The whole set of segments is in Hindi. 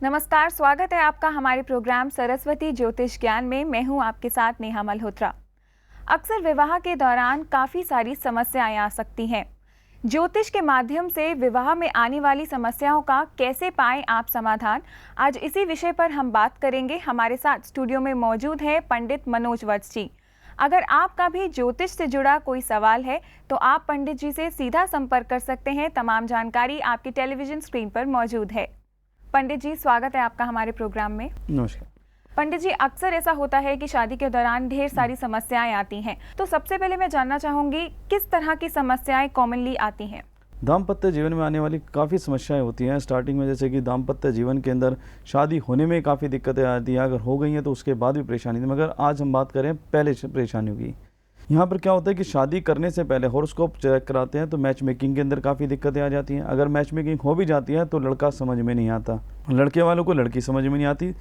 नमस्कार, स्वागत है आपका हमारे प्रोग्राम सरस्वती ज्योतिष ज्ञान में। मैं हूं आपके साथ नेहा मल्होत्रा। अक्सर विवाह के दौरान काफ़ी सारी समस्याएं आ सकती हैं। ज्योतिष के माध्यम से विवाह में आने वाली समस्याओं का कैसे पाएं आप समाधान, आज इसी विषय पर हम बात करेंगे। हमारे साथ स्टूडियो में मौजूद है पंडित मनोज वत्स जी। अगर आपका भी ज्योतिष से जुड़ा कोई सवाल है तो आप पंडित जी से सीधा संपर्क कर सकते हैं। तमाम जानकारी आपकी टेलीविजन स्क्रीन पर मौजूद है। पंडित जी, स्वागत है आपका हमारे प्रोग्राम में। नमस्कार पंडित जी, अक्सर ऐसा होता है कि शादी के दौरान ढेर सारी समस्याएं आती हैं, तो सबसे पहले मैं जानना चाहूंगी किस तरह की समस्याएं कॉमनली आती हैं। दाम्पत्य जीवन में आने वाली काफ़ी समस्याएं होती हैं स्टार्टिंग में, जैसे कि दाम्पत्य जीवन के अंदर शादी होने में काफ़ी दिक्कतें आती हैं, अगर हो गई हैं तो उसके बाद भी परेशानी थी। मगर आज हम बात करें पहले परेशानियों की। यहाँ पर क्या होता है कि शादी करने से पहले हॉरोस्कोप चेक कराते हैं तो मैच मेकिंग के अंदर काफ़ी दिक्कतें आ जाती हैं। अगर मैच मेकिंग हो भी जाती है तो लड़का समझ में नहीं आता, लड़के वालों को लड़की समझ में नहीं आती।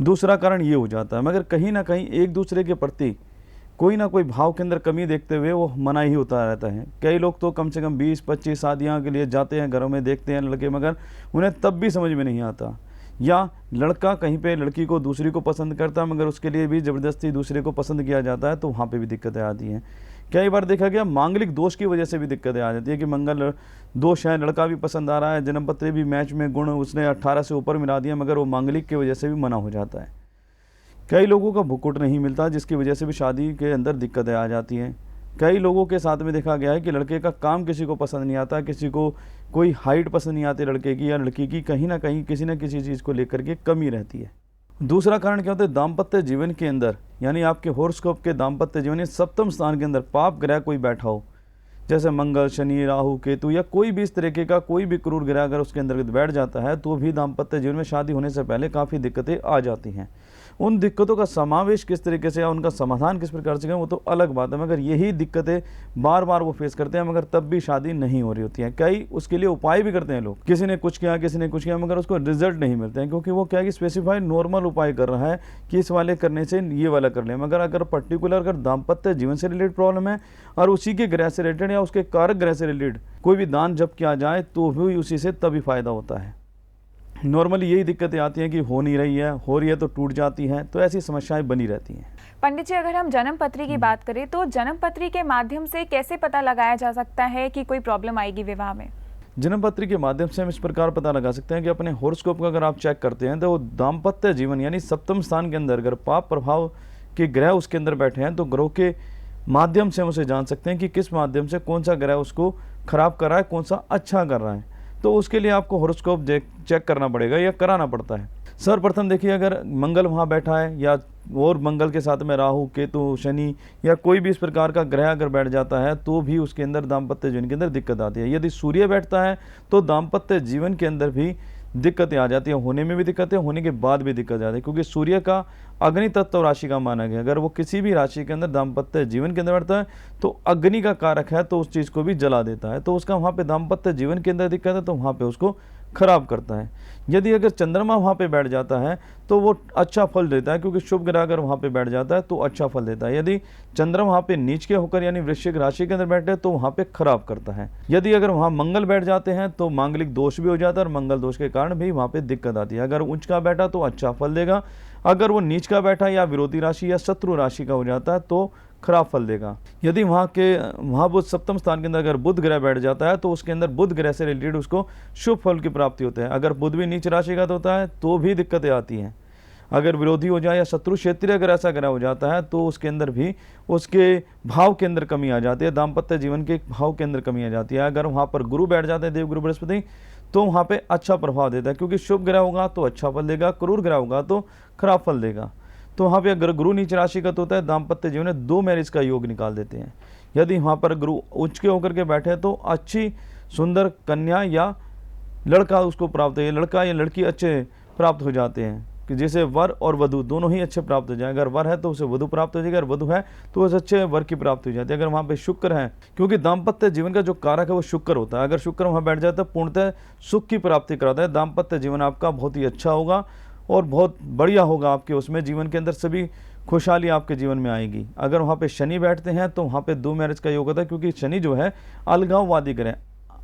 दूसरा कारण ये हो जाता है, मगर कहीं ना कहीं एक दूसरे के प्रति कोई ना कोई भाव के अंदर कमी देखते हुए वो मना ही होता रहता है। कई लोग तो कम से कम 20-25 शादियाँ के लिए जाते हैं, घरों में देखते हैं लड़के, मगर उन्हें तब भी समझ में नहीं आता। या लड़का कहीं पे लड़की को दूसरी को पसंद करता है, मगर उसके लिए भी ज़बरदस्ती दूसरे को पसंद किया जाता है, तो वहाँ पे भी दिक्कतें आती हैं। कई बार देखा गया मांगलिक दोष की वजह से भी दिक्कतें आ जाती है कि मंगल दोष है, लड़का भी पसंद आ रहा है, जन्म पत्र भी मैच में गुण उसने 18 से ऊपर मिला दिया, मगर वो मांगलिक की वजह से भी मना हो जाता है। कई लोगों का भुक्कुट नहीं मिलता, जिसकी वजह से भी शादी के अंदर दिक्कतें आ जाती हैं। कई लोगों के साथ में देखा गया है कि लड़के का काम किसी को पसंद नहीं आता, किसी को कोई हाइट पसंद नहीं आती लड़के की या लड़की की, कहीं ना कहीं किसी न किसी चीज़ को लेकर के कमी रहती है। दूसरा कारण क्या होता है, दाम्पत्य जीवन के अंदर यानी आपके हॉरोस्कोप के दाम्पत्य जीवन सप्तम स्थान के अंदर पाप ग्रह कोई बैठा हो, जैसे मंगल, शनि, राहु, केतु या कोई भी इस तरीके का कोई भी क्रूर ग्रह अगर उसके अंदर बैठ जाता है तो भी दाम्पत्य जीवन में शादी होने से पहले काफ़ी दिक्कतें आ जाती हैं। उन दिक्कतों का समावेश किस तरीके से या उनका समाधान किस प्रकार से करें वो तो अलग बात है, मगर यही दिक्कतें बार बार वो फेस करते हैं, मगर तब भी शादी नहीं हो रही होती है। कई उसके लिए उपाय भी करते हैं लोग, किसी ने कुछ किया किसी ने कुछ किया, मगर उसको रिजल्ट नहीं मिलते हैं, क्योंकि वो क्या कि स्पेसिफाइड नॉर्मल उपाय कर रहा है कि इस वाले करने से ये वाला कर लें। मगर अगर पर्टिकुलर अगर दाम्पत्य जीवन से रिलेटेड प्रॉब्लम है और उसी के ग्रह से रिलेटेड या उसके कारक ग्रह से रिलेटेड कोई भी दान जब किया जाए तो भी उसी से तभी फायदा होता है। नॉर्मली यही दिक्कतें आती हैं कि हो नहीं रही है, हो रही है तो टूट जाती है, तो ऐसी समस्याएं बनी रहती हैं। पंडित जी, अगर हम जन्म पत्री की बात करें तो जन्म पत्री के माध्यम से कैसे पता लगाया जा सकता है कि कोई प्रॉब्लम आएगी विवाह में? जन्म पत्री के माध्यम से हम इस प्रकार पता लगा सकते हैं कि अपने हॉरोस्कोप का अगर आप चेक करते हैं तो दाम्पत्य जीवन यानी सप्तम स्थान के अंदर अगर पाप प्रभाव के ग्रह उसके अंदर बैठे हैं तो ग्रहों के माध्यम से हम उसे जान सकते हैं कि किस माध्यम से कौन सा ग्रह उसको खराब कर रहा है, कौन सा अच्छा कर रहा है। तो उसके लिए आपको हॉरोस्कोप चेक करना पड़ेगा या कराना पड़ता है। सर्वप्रथम देखिए, अगर मंगल वहाँ बैठा है या और मंगल के साथ में राहु, केतु, शनि या कोई भी इस प्रकार का ग्रह अगर बैठ जाता है तो भी उसके अंदर दाम्पत्य जीवन के अंदर दिक्कत आती है। यदि सूर्य बैठता है तो दाम्पत्य जीवन के अंदर भी दिक्कतें आ जाती है, होने में भी दिक्कतें, होने के बाद भी दिक्कत आती है, क्योंकि सूर्य का अग्नि तत्व राशि का माना गया। अगर वो किसी भी राशि के अंदर दाम्पत्य जीवन के अंदर बैठता है तो अग्नि का कारक है, तो उस चीज़ को भी जला देता है, तो उसका वहाँ पे दाम्पत्य जीवन के अंदर दिक्कत है तो वहाँ पे उसको खराब करता है। यदि अगर चंद्रमा वहाँ पे बैठ जाता है तो वो अच्छा फल देता है, क्योंकि शुभ ग्रह अगर वहाँ पे बैठ जाता है तो अच्छा फल देता है। यदि चंद्रमा वहाँ पे नीच के होकर यानी वृश्चिक राशि के अंदर बैठे तो वहाँ पे खराब करता है। यदि अगर वहाँ मंगल बैठ जाते हैं तो मांगलिक दोष भी हो जाता है और मंगल दोष के कारण भी वहाँ पे दिक्कत आती है। अगर उच्च का बैठा तो अच्छा फल देगा, अगर वो नीच का बैठा या विरोधी राशि या शत्रु राशि का हो जाता है तो खराब फल देगा। यदि वहाँ बुध सप्तम स्थान के अंदर अगर बुध ग्रह बैठ जाता है तो उसके अंदर बुध ग्रह से रिलेटेड उसको शुभ फल की प्राप्ति होती है। अगर बुध भी नीच राशि का होता है तो भी दिक्कतें आती हैं। अगर विरोधी हो जाए या शत्रु क्षेत्रीय अगर ऐसा ग्रह हो जाता है तो उसके अंदर भी उसके भाव के अंदर कमी आ जाती है, दाम्पत्य जीवन के भाव के अंदर कमी आ जाती है। अगर वहाँ पर गुरु बैठ जाते हैं, देवगुरु बृहस्पति, तो वहाँ पे अच्छा प्रभाव देता है, क्योंकि शुभ ग्रह होगा तो अच्छा फल देगा, क्रूर ग्रह होगा तो खराब फल देगा। तो वहाँ पे अगर गुरु नीच राशि का तो होता है दाम्पत्य जीवन में 2 मैरिज का योग निकाल देते हैं। यदि वहाँ पर गुरु उच्च के होकर के बैठे तो अच्छी सुंदर कन्या या लड़का उसको प्राप्त है, लड़का या लड़की अच्छे प्राप्त हो जाते हैं, कि जैसे वर और वधु दोनों ही अच्छे प्राप्त हो जाए। अगर वर है तो उसे वधु प्राप्त हो जाएगी, अगर वधु है तो उसे अच्छे वर की प्राप्ति हो जाती है। अगर वहाँ पे शुक्र है, क्योंकि दाम्पत्य जीवन का जो कारक है वो शुक्र होता है, अगर शुक्र वहाँ बैठ जाता है पूर्णतः सुख की प्राप्ति कराता है। दाम्पत्य जीवन आपका बहुत ही अच्छा होगा और बहुत बढ़िया होगा, आपके उसमें जीवन के अंदर सभी खुशहाली आपके जीवन में आएगी। अगर वहाँ पे शनि बैठते हैं तो वहाँ पे 2 मैरिज का योग होता है, क्योंकि शनि जो है अलगाववादी ग्रह,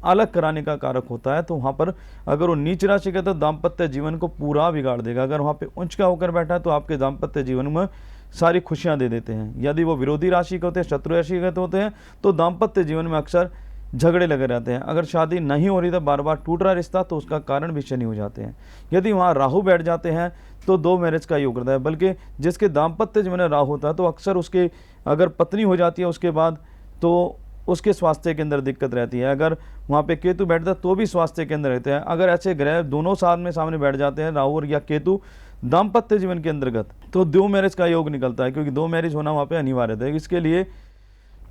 अलग कराने का कारक होता है। तो वहाँ पर अगर वो नीच राशि का तो दाम्पत्य जीवन को पूरा बिगाड़ देगा। अगर वहाँ पे उच्च का होकर बैठा है तो आपके दाम्पत्य जीवन में सारी खुशियाँ दे देते हैं। यदि वो विरोधी राशि के होते हैं, शत्रु राशि के होते हैं, तो दाम्पत्य जीवन में अक्सर झगड़े लगे रहते हैं। अगर शादी नहीं हो रही तो बार बार टूट रहा रिश्ता, तो उसका कारण भी शनि हो जाते हैं। यदि वहाँ राहु बैठ जाते हैं तो 2 मैरिज का योग रहता है। बल्कि जिसके दाम्पत्य जीवन में राहु होता है तो अक्सर उसके अगर पत्नी हो जाती है उसके बाद तो उसके स्वास्थ्य के अंदर दिक्कत रहती है। अगर वहाँ पे केतु बैठता है तो भी स्वास्थ्य के अंदर रहते हैं। अगर ऐसे ग्रह दोनों साथ में सामने बैठ जाते हैं, राहु और या केतु, दाम्पत्य जीवन के अंतर्गत, तो 2 मैरिज का योग निकलता है, क्योंकि 2 मैरिज होना वहाँ पे अनिवार्य है। इसके लिए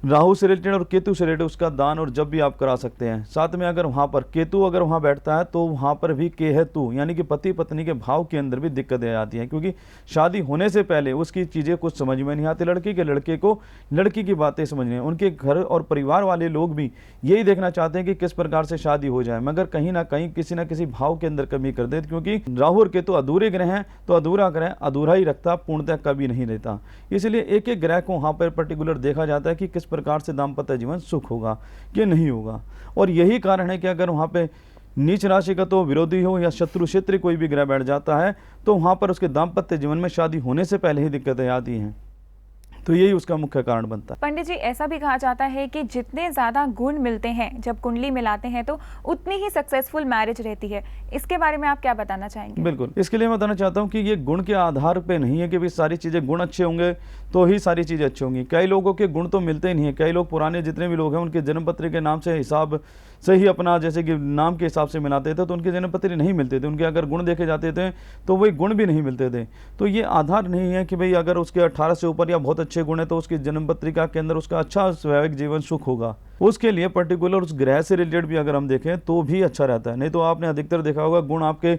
राहु से रिलेटेड और केतु से रिलेटेड उसका दान और जब भी आप करा सकते हैं। साथ में अगर वहाँ पर केतु अगर वहाँ बैठता है तो वहाँ पर भी केहेतु यानी कि पति पत्नी के भाव के अंदर भी दिक्कतें आती हैं, क्योंकि शादी होने से पहले उसकी चीज़ें कुछ समझ में नहीं आती लड़की के, लड़के को लड़की की बातें समझनी है। उनके घर और परिवार वाले लोग भी यही देखना चाहते हैं कि किस प्रकार से शादी हो जाए, मगर कहीं ना कहीं किसी न किसी भाव के अंदर कमी कर देते, क्योंकि राहु और केतु अधूरे ग्रह हैं। तो अधूरा ग्रह अधूरा ही रखता, पूर्णतः कभी नहीं रहता। इसलिए एक एक ग्रह को वहाँ पर पर्टिकुलर देखा जाता है कि किस प्रकार से दाम्पत्य जीवन सुख होगा कि नहीं होगा। और यही कारण है कि अगर वहाँ पे नीच राशि का तो विरोधी हो या शत्रु क्षेत्र कोई भी ग्रह बैठ जाता है तो वहाँ पर उसके दाम्पत्य जीवन में शादी होने से पहले ही दिक्कतें आती हैं। तो यही उसका मुख्य कारण बनता है। पंडित जी, ऐसा भी कहा जाता है कि जितने ज़्यादा गुण मिलते हैं जब कुंडली मिलाते हैं तो उतनी ही सक्सेसफुल मैरिज रहती है। इसके बारे में आप क्या बताना चाहेंगे? बिल्कुल, इसके लिए मैं बताना चाहता हूँ कि ये गुण के आधार पे नहीं है कि भाई सारी चीज़ें गुण अच्छे होंगे तो ही सारी चीज़ें अच्छी होंगी। कई लोगों के गुण तो मिलते ही नहीं है। कई लोग पुराने जितने भी लोग हैं उनके जन्मपत्री के नाम से हिसाब से ही अपना जैसे कि नाम के हिसाब से मिलाते थे तो उनके जन्मपत्री नहीं मिलते थे। उनके अगर गुण देखे जाते थे तो वही गुण भी नहीं मिलते थे। तो ये आधार नहीं है कि भाई अगर उसके 18 से ऊपर या बहुत अच्छे गुण है तो उसकी जन्मपत्रिका के अंदर उसका अच्छा वैवाहिक जीवन सुख होगा। उसके लिए पर्टिकुलर उस ग्रह से रिलेटेड भी अगर हम देखें तो भी अच्छा रहता है। नहीं तो आपने अधिकतर देखा होगा गुण आपके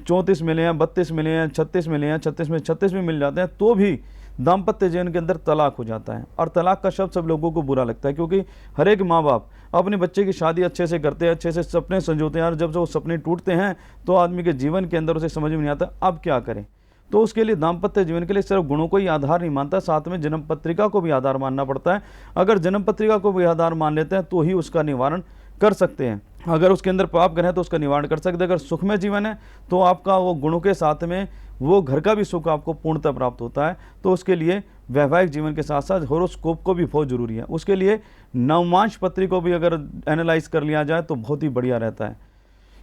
34 मिले हैं, 32 मिले हैं, 36 मिले हैं, 36 में 36 भी मिल जाते हैं तो भी दाम्पत्य जीवन के अंदर तलाक हो जाता है। और तलाक का शब्द सब लोगों को बुरा लगता है, क्योंकि हर एक माँ बाप अपने बच्चे की शादी अच्छे से करते हैं, अच्छे से सपने संजोते हैं, और जब वो सपने टूटते हैं तो आदमी के जीवन के अंदर उसे समझ में नहीं आता अब क्या करें। तो उसके लिए दाम्पत्य जीवन के लिए सिर्फ गुणों को ही आधार नहीं मानता, साथ में जन्म पत्रिका को भी आधार मानना पड़ता है। अगर जन्म पत्रिका को भी आधार मान लेते हैं तो ही उसका निवारण कर सकते हैं। अगर उसके अंदर पाप ग्रह है तो उसका निवारण कर सकते हैं। अगर सुखमय जीवन है तो आपका वो गुणों के साथ में वो घर का भी सुख आपको पूर्णतः प्राप्त होता है। तो उसके लिए वैवाहिक जीवन के साथ साथ हॉरोस्कोप को भी बहुत जरूरी है। उसके लिए नवमांश पत्री को भी अगर एनालाइज कर लिया जाए तो बहुत ही बढ़िया रहता है,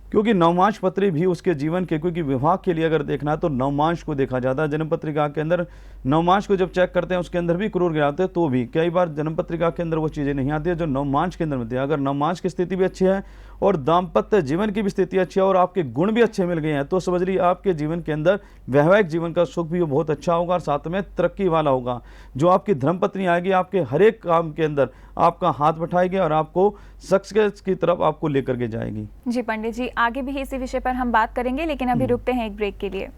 क्योंकि नवमांश पत्री भी उसके जीवन के, क्योंकि विवाह के लिए अगर देखना है तो नवमांश को देखा जाता है। जन्म पत्रिका के अंदर नवमांश को जब चेक करते हैं उसके अंदर भी क्रूर गिराते हैं तो भी कई बार जन्म पत्रिका के अंदर वो चीज़ें नहीं आती है जो नवमांश के अंदर मिलती है। अगर नवमांश की स्थिति भी अच्छी है और दाम्पत्य जीवन की भी स्थिति अच्छी है और आपके गुण भी अच्छे मिल गए हैं तो समझ लीजिए आपके जीवन के अंदर वैवाहिक जीवन का सुख भी बहुत अच्छा होगा और साथ में तरक्की वाला होगा। जो आपकी धर्मपत्नी आएगी आपके हर एक काम के अंदर आपका हाथ बढ़ाएगी और आपको सक्सेस की तरफ आपको लेकर के जाएगी। जी पंडित जी, आगे भी इसी विषय पर हम बात करेंगे, लेकिन अभी रुकते हैं एक ब्रेक के लिए।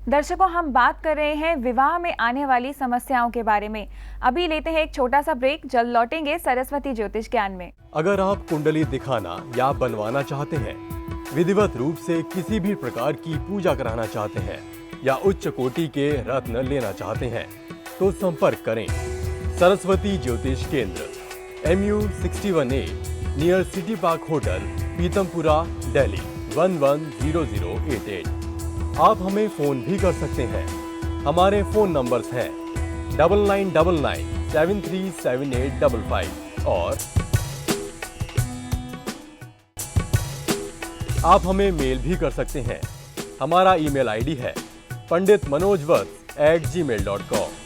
दर्शकों, हम बात कर रहे हैं विवाह में आने वाली समस्याओं के बारे में। अभी लेते हैं एक छोटा सा ब्रेक, जल्द लौटेंगे सरस्वती ज्योतिष ज्ञान में। अगर आप कुंडली दिखाना या बनवाना चाहते हैं, विधिवत रूप से किसी भी प्रकार की पूजा कराना चाहते हैं या उच्च कोटि के रत्न लेना चाहते हैं तो संपर्क करें सरस्वती ज्योतिष केंद्र, MU 61A, near city park hotel, Pitampura, Delhi 110088। आप हमें फोन भी कर सकते हैं। हमारे फोन नंबर्स हैं 9999737855 और आप हमें मेल भी कर सकते हैं। हमारा ईमेल ID है panditmanojvats@gmail.com।